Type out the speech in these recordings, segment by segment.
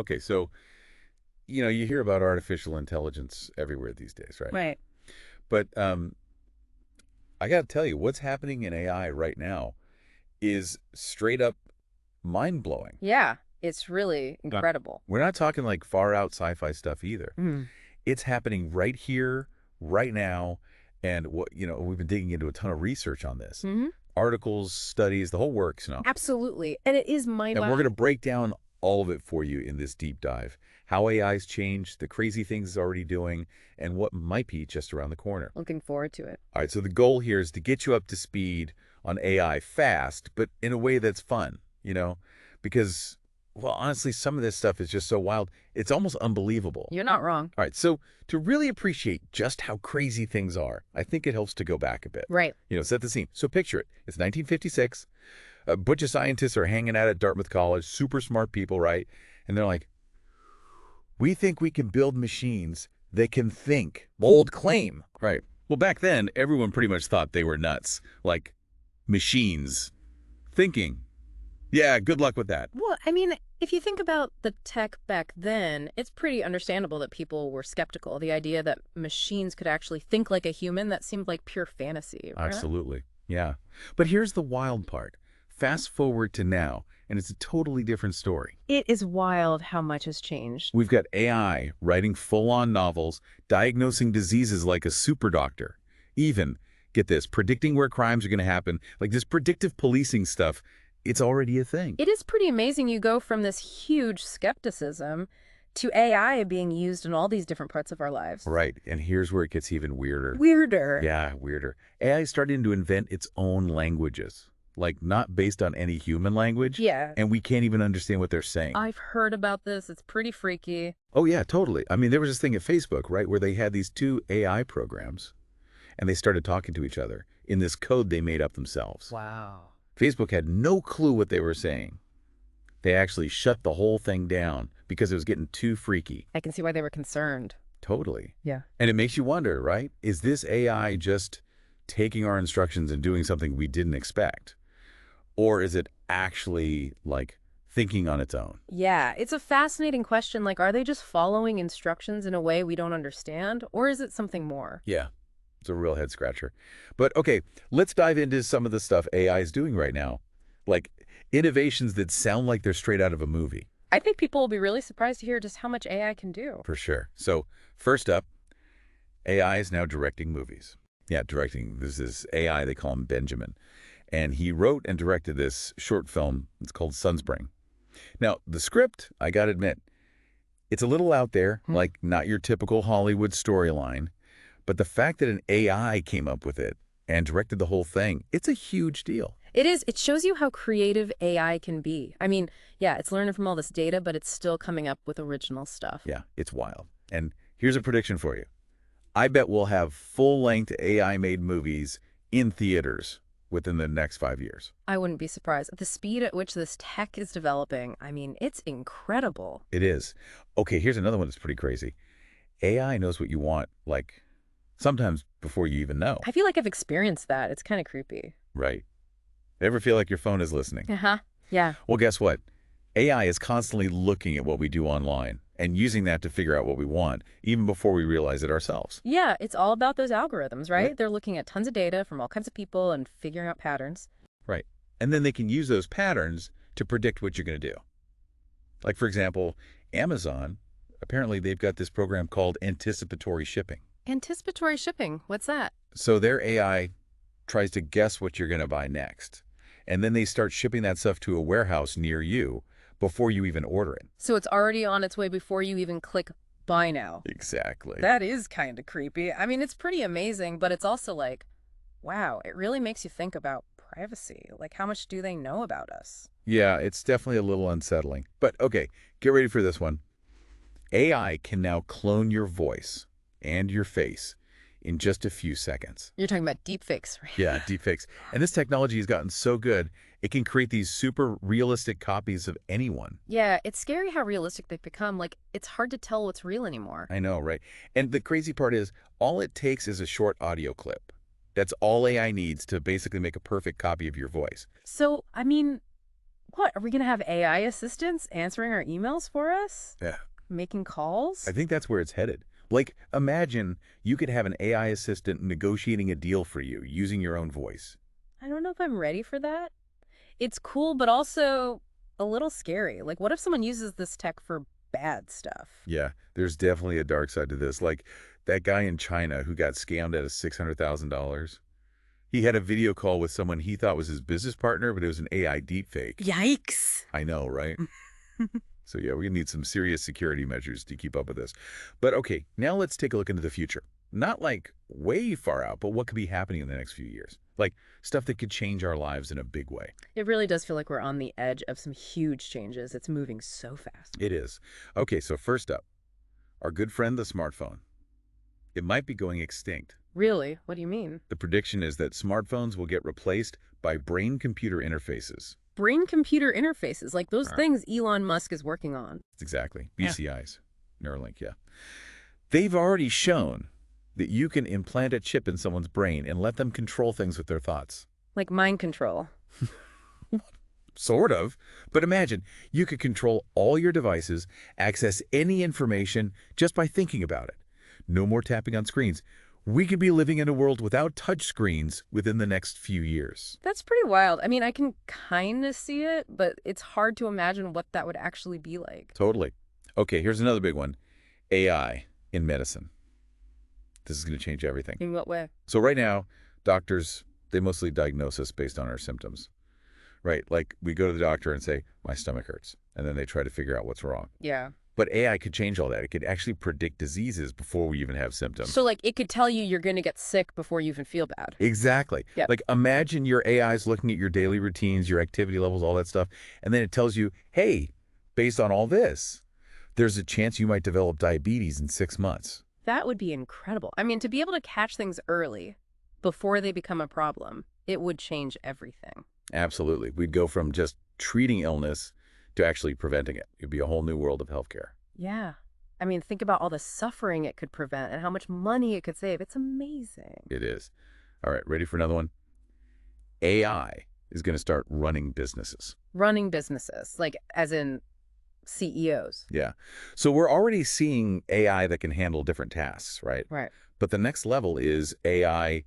Okay, so, you hear about artificial intelligence everywhere these days, right? Right. But I got to tell you, what's happening in AI right now is straight up mind-blowing. Yeah, it's really Uh, incredible. We're not talking like far out sci-fi stuff either. Mm. It's happening right here, right now, and we've been digging into a ton of research on this. Hmm. Articles, studies, the whole works. Absolutely. And it is mind And we're wow. going to break down all of it for you in this deep dive. How AI's changed, the crazy things it's already doing, and what might be just around the corner. Looking forward to it. All right, so the goal here is to get you up to speed on AI fast, but in a way that's fun, because, well, honestly, some of this stuff is just so wild, it's almost unbelievable. You're not wrong. All right, so to really appreciate just how crazy things are, I think it helps to go back a bit. Right. Set the scene. So picture it. It's 1956. A bunch of scientists are hanging out at Dartmouth College, super smart people, right? And they're like, we think we can build machines that can think. Bold claim. Right. Well, back then, everyone pretty much thought they were nuts. Like, machines. Thinking. Yeah, good luck with that. Well, I mean, if you think about the tech back then, it's pretty understandable that people were skeptical. The idea that machines could actually think like a human, that seemed like pure fantasy, right? Absolutely. Yeah. But here's the wild part. Fast forward to now, and it's a totally different story. It is wild how much has changed. We've got AI writing full-on novels, diagnosing diseases like a super doctor. Even, get this, predicting where crimes are going to happen. Like this predictive policing stuff, it's already a thing. It is pretty amazing you go from this huge skepticism to AI being used in all these different parts of our lives. Right, and here's where it gets even weirder. Weirder. Yeah, weirder. AI is starting to invent its own languages, like not based on any human language. Yeah. And we can't even understand what they're saying. I've heard about this. It's pretty freaky. Oh, yeah, totally. I mean, there was this thing at Facebook, right, where they had these two AI programs, and they started talking to each other in this code they made up themselves. Wow. Facebook had no clue what they were saying. They actually shut the whole thing down because it was getting too freaky. I can see why they were concerned. Totally. Yeah. And it makes you wonder, right? Is this AI just taking our instructions and doing something we didn't expect? Or is it actually, like, thinking on its own? Yeah, it's a fascinating question. Like, are they just following instructions in a way we don't understand? Or is it something more? Yeah, it's a real head scratcher. But okay, let's dive into some of the stuff AI is doing right now. Like innovations that sound like they're straight out of a movie. I think people will be really surprised to hear just how much AI can do. For sure. So first up, AI is now directing movies. Yeah, directing. This is AI, they call him Benjamin. And he wrote and directed this short film. It's called Sunspring. Now, the script, I got to admit, it's a little out there, like not your typical Hollywood storyline. But the fact that an AI came up with it and directed the whole thing, it's a huge deal. It is. It shows you how creative AI can be. I mean, yeah, it's learning from all this data, but it's still coming up with original stuff. Yeah, it's wild. And here's a prediction for you. I bet we'll have full-length AI-made movies in theaters within the next 5 years. I wouldn't be surprised. At the speed at which this tech is developing, I mean, it's incredible. It is. Okay, here's another one that's pretty crazy. AI knows what you want, like, sometimes before you even know. I feel like I've experienced that. It's kind of creepy. Right. Ever feel like your phone is listening? Uh-huh. Yeah. Well, guess what? AI is constantly looking at what we do online and using that to figure out what we want, even before we realize it ourselves. Yeah, it's all about those algorithms, right? Right. They're looking at tons of data from all kinds of people and figuring out patterns. Right. And then they can use those patterns to predict what you're going to do. Like, for example, Amazon, apparently they've got this program called anticipatory shipping. Anticipatory shipping, what's that? So their AI tries to guess what you're going to buy next. And then they start shipping that stuff to a warehouse near you before you even order it. So it's already on its way before you even click buy now. Exactly. That is kind of creepy. I mean, it's pretty amazing, but it's also like, wow, it really makes you think about privacy. Like, how much do they know about us? Yeah, it's definitely a little unsettling. But okay, get ready for this one. AI can now clone your voice and your face in just a few seconds. You're talking about deepfakes, right? Yeah, deepfakes. And this technology has gotten so good, it can create these super realistic copies of anyone. Yeah, it's scary how realistic they've become. Like, it's hard to tell what's real anymore. I know, right? And the crazy part is, all it takes is a short audio clip. That's all AI needs to basically make a perfect copy of your voice. So, I mean, What? Are we going to have AI assistants answering our emails for us? Yeah. Making I calls? think that's where it's headed. Like, imagine you could have an AI assistant negotiating a deal for you using your own voice. I don't know if I'm ready for that. It's cool, but also a little scary. Like, what if someone uses this tech for bad stuff? Yeah, there's definitely a dark side to this. Like that guy in China who got scammed out of $600,000. He had a video call with someone he thought was his business partner, but it was an AI deepfake. Yikes. I know, right? So yeah, we need some serious security measures to keep up with this. But okay, now let's take a look into the future. Not like way far out, but what could be happening in the next few years. Like stuff that could change our lives in a big way. It really does feel like we're on the edge of some huge changes. It's moving so fast. It is. Okay, so first up, our good friend, the smartphone. It might be going extinct. Really? What do you mean? The prediction is that smartphones will get replaced by brain-computer interfaces. Brain-computer interfaces, like those All right. things Elon Musk is working on. Exactly. Yeah. BCIs. Neuralink, yeah. They've already shown that you can implant a chip in someone's brain and let them control things with their thoughts. Like mind control. Sort of. But imagine, you could control all your devices, access any information just by thinking about it. No more tapping on screens. We could be living in a world without touch screens within the next few years. That's pretty wild. I mean, I can kind of see it, but it's hard to imagine what that would actually be like. Totally. Okay, here's another big one. AI in medicine. This is going to change everything. In what way? So right now, doctors, they mostly diagnose us based on our symptoms, right? Like we go to the doctor and say, my stomach hurts, and then they try to figure out what's wrong. Yeah. But AI could change all that. It could actually predict diseases before we even have symptoms. So, like, it could tell you you're going to get sick before you even feel bad. Exactly. Yep. Like imagine your AI is looking at your daily routines, your activity levels, all that stuff, and then it tells you, hey, based on all this, there's a chance you might develop diabetes in 6 months. That would be incredible. I mean, to be able to catch things early before they become a problem, it would change everything. Absolutely. We'd go from just treating illness to actually preventing it. It'd be a whole new world of healthcare. Yeah. I mean, think about all the suffering it could prevent and how much money it could save. It's amazing. It is. All right, ready for another one? AI is going to start running businesses. Running businesses, like as in CEOs. Yeah. So we're already seeing AI that can handle different tasks, right? Right. But the next level is AI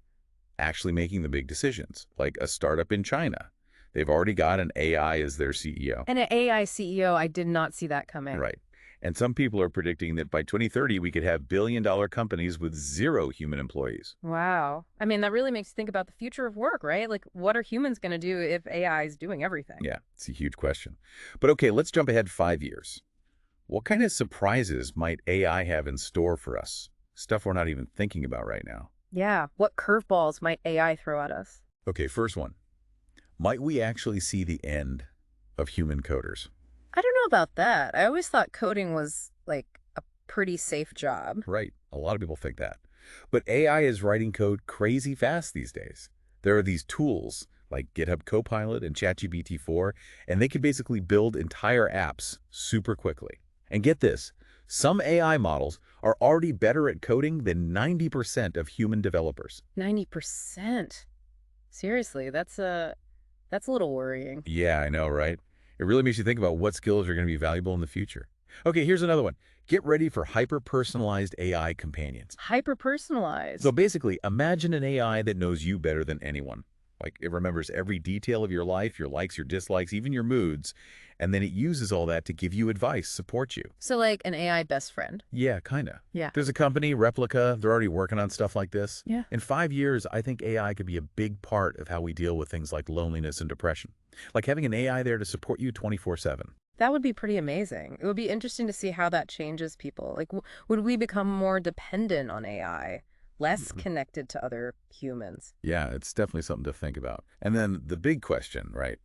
actually making the big decisions, like a startup in China. They've already got an AI as their CEO. And an AI CEO, I did not see that coming. Right. And some people are predicting that by 2030, we could have billion-dollar companies with 0 human employees. Wow. I mean, that really makes you think about the future of work, right? Like, what are humans going to do if AI is doing everything? Yeah, it's a huge question. But okay, let's jump ahead 5 years. What kind of surprises might AI have in store for us? Stuff we're not even thinking about right now. Yeah. What curveballs might AI throw at us? Okay, first one. Might we actually see the end of human coders? I don't know about that. I always thought coding was like a pretty safe job. Right. A lot of people think that. But AI is writing code crazy fast these days. There are these tools like GitHub Copilot and ChatGPT 4, and they can basically build entire apps super quickly. And get this, some AI models are already better at coding than 90% of human developers. 90%. Seriously, that's a little worrying. Yeah, I know, right? It really makes you think about what skills are going to be valuable in the future. Okay, here's another one. Get ready for hyper-personalized AI companions. Hyper-personalized. So basically, imagine an AI that knows you better than anyone. Like it remembers every detail of your life, your likes, your dislikes, even your moods, and then it uses all that to give you advice, support you. So like an AI best friend. Yeah, kind of. Yeah. There's a company, Replica, they're already working on stuff like this. Yeah. In 5 years, I think AI could be a big part of how we deal with things like loneliness and depression. Like having an AI there to support you 24/7. That would be pretty amazing. It would be interesting to see how that changes people. Like, would we become more dependent on AI, less connected to other humans? Yeah, it's definitely something to think about. And then the big question, right?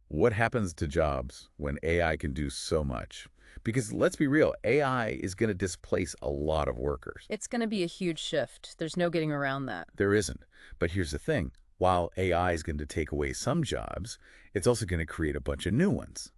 What happens to jobs when AI can do so much? Because let's be real, AI is going to displace a lot of workers. It's going to be a huge shift. There's no getting around that. There isn't. But here's the thing. While AI is going to take away some jobs, it's also going to create a bunch of new ones.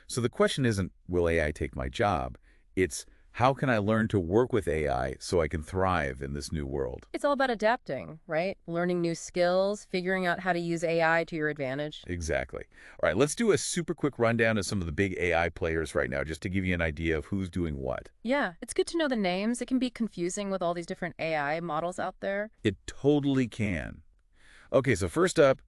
So the question isn't, will AI take my job? It's, How can I learn to work with AI so I can thrive in this new world? It's all about adapting, right? Learning new skills, figuring out how to use AI to your advantage. Exactly. All right, let's do a super quick rundown of some of the big AI players right now, just to give you an idea of who's doing what. Yeah, it's good to know the names. It can be confusing with all these different AI models out there. It totally can. Okay, so first up,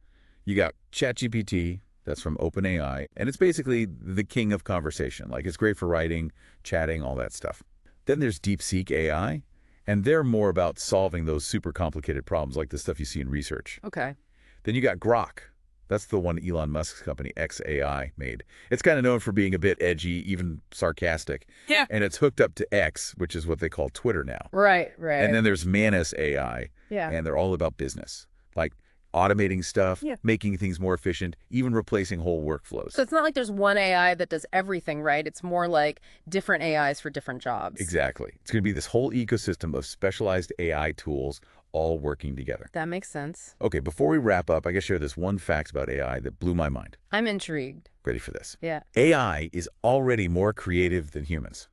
you got ChatGPT. That's from OpenAI, and it's basically the king of conversation. Like, it's great for writing, chatting, all that stuff. Then there's DeepSeek AI, and they're more about solving those super complicated problems like the stuff you see in research. Okay. Then you got Grok. That's the one Elon Musk's company, XAI, made. It's kind of known for being a bit edgy, even sarcastic. Yeah. And it's hooked up to X, which is what they call Twitter now. Right, And right. then there's Manus AI, Yeah. and they're all about business, like automating stuff, Yeah. making things more efficient, even replacing whole workflows. So it's not like there's one AI that does everything, right? It's more like different AIs for different jobs. Exactly. It's going to be this whole ecosystem of specialized AI tools all working together. That makes sense. Okay, before we wrap up, I got to share this one fact about AI that blew my mind. I'm intrigued. Ready for this? Yeah. AI is already more creative than humans.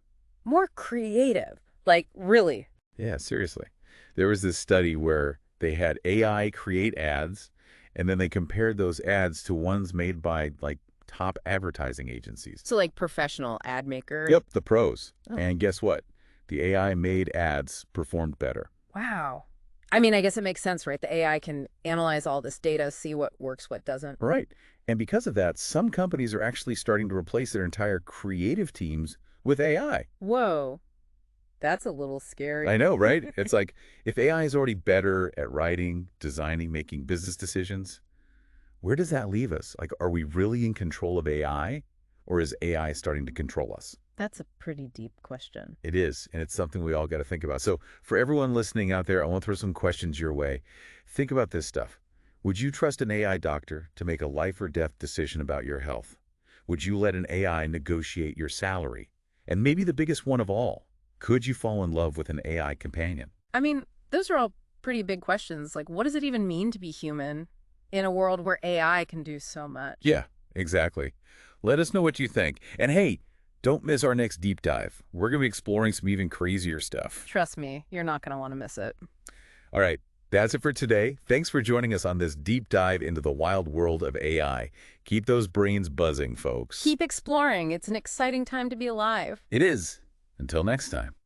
More creative. Like, really? Yeah, seriously. There was this study where they had AI create ads, and then they compared those ads to ones made by, like, top advertising agencies. So like professional ad maker? Yep, the pros. Oh. And guess what? The AI-made ads performed better. Wow. I mean, I guess it makes sense, right? The AI can analyze all this data, see what works, what doesn't. Right. And because of that, some companies are actually starting to replace their entire creative teams with AI. Whoa. That's a little scary. I know, right? It's like, if AI is already better at writing, designing, making business decisions, where does that leave us? Like, are we really in control of AI, or is AI starting to control us? That's a pretty deep question. It is, and it's something we all got to think about. So for everyone listening out there, I want to throw some questions your way. Think about this stuff. Would you trust an AI doctor to make a life or death decision about your health? Would you let an AI negotiate your salary? And maybe the biggest one of all, could you fall in love with an AI companion? I mean, those are all pretty big questions. Like, what does it even mean to be human in a world where AI can do so much? Yeah, exactly. Let us know what you think. And hey, don't miss our next deep dive. We're going to be exploring some even crazier stuff. Trust me, you're not going to want to miss it. All right, that's it for today. Thanks for joining us on this deep dive into the wild world of AI. Keep those brains buzzing, folks. Keep exploring. It's an exciting time to be alive. It is. Until next time.